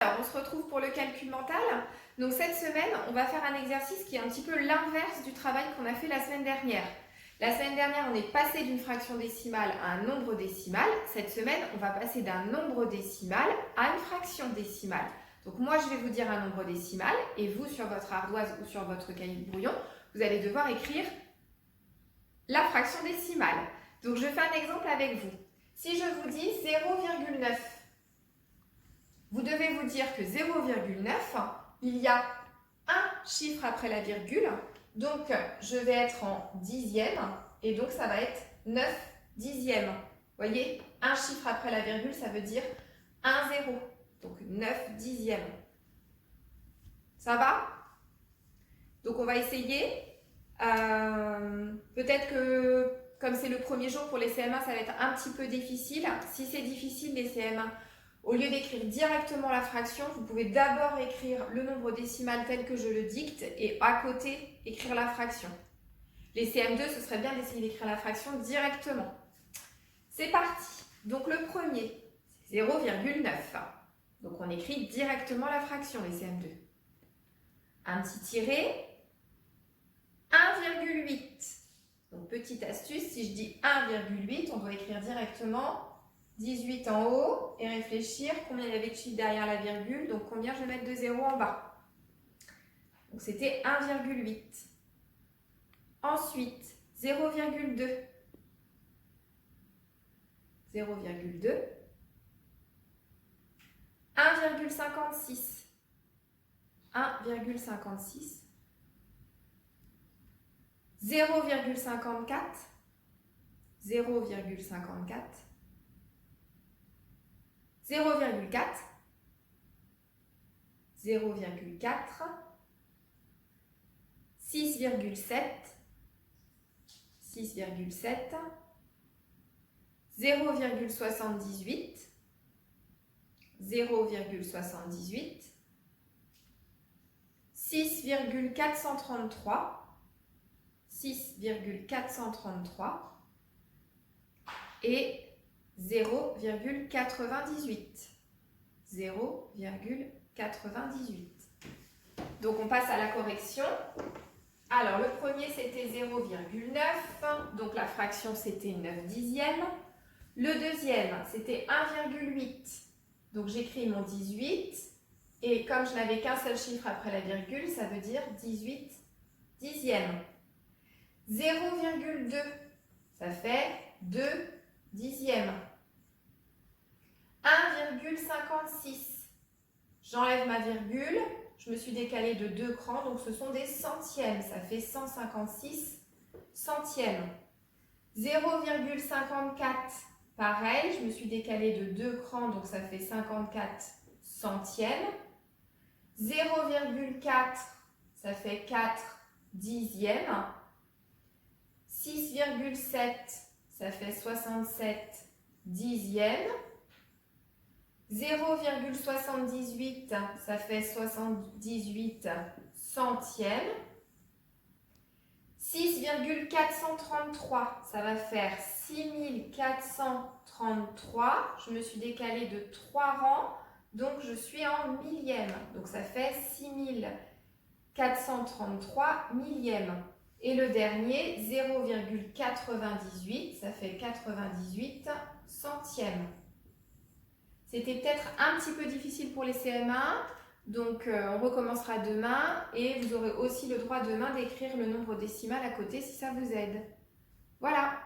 Alors, on se retrouve pour le calcul mental. Donc cette semaine, on va faire un exercice qui est un petit peu l'inverse du travail qu'on a fait la semaine dernière. La semaine dernière, on est passé d'une fraction décimale à un nombre décimal. Cette semaine, on va passer d'un nombre décimal à une fraction décimale. Donc moi, je vais vous dire un nombre décimal et vous, sur votre ardoise ou sur votre cahier de brouillon, vous allez devoir écrire la fraction décimale. Donc je fais un exemple avec vous. Si je vous dis 0,9, vous devez vous dire que 0,9, il y a un chiffre après la virgule, donc je vais être en dixième, et donc ça va être 9 dixièmes. Vous voyez, un chiffre après la virgule, ça veut dire 1 0, donc 9 dixièmes. Ça va? Donc on va essayer. Peut-être que, comme c'est le premier jour pour les CM1, ça va être un petit peu difficile. Si c'est difficile, les CM1, au lieu d'écrire directement la fraction, vous pouvez d'abord écrire le nombre décimal tel que je le dicte et à côté, écrire la fraction. Les CM2, ce serait bien d'essayer d'écrire la fraction directement. C'est parti. Donc le premier, c'est 0,9. Donc on écrit directement la fraction, les CM2. Un petit tiré, 1,8. Donc petite astuce, si je dis 1,8, on doit écrire directement 18 en haut et réfléchir combien il y avait de chiffres derrière la virgule, donc combien je vais mettre de 0 en bas. Donc c'était 1,8. Ensuite, 0,2. 0,2. 1,56. 1,56. 0,54. 0,54. 0,4, 0,4, 6,7, 6,7, 0,78, 0,78, 6,433, 6,433 et 0,98. 0,98. Donc on passe à la correction. Alors le premier c'était 0,9, donc la fraction c'était 9 dixièmes. Le deuxième c'était 1,8, donc j'écris mon 18 et comme je n'avais qu'un seul chiffre après la virgule, ça veut dire 18 dixièmes. 0,2, ça fait 2 dixièmes. 1,56. J'enlève ma virgule, je me suis décalée de 2 crans, donc ce sont des centièmes, ça fait 156 centièmes. 0,54, pareil, je me suis décalée de 2 crans, donc ça fait 54 centièmes. 0,4, ça fait 4 dixièmes. 6,7, ça fait 67 dixièmes. 0,78, ça fait 78 centièmes. 6,433, ça va faire 6433. Je me suis décalée de 3 rangs, donc je suis en millième. Donc ça fait 6433 millièmes. Et le dernier, 0,98, ça fait 98 centièmes. C'était peut-être un petit peu difficile pour les CM1, donc on recommencera demain et vous aurez aussi le droit demain d'écrire le nombre décimal à côté si ça vous aide. Voilà!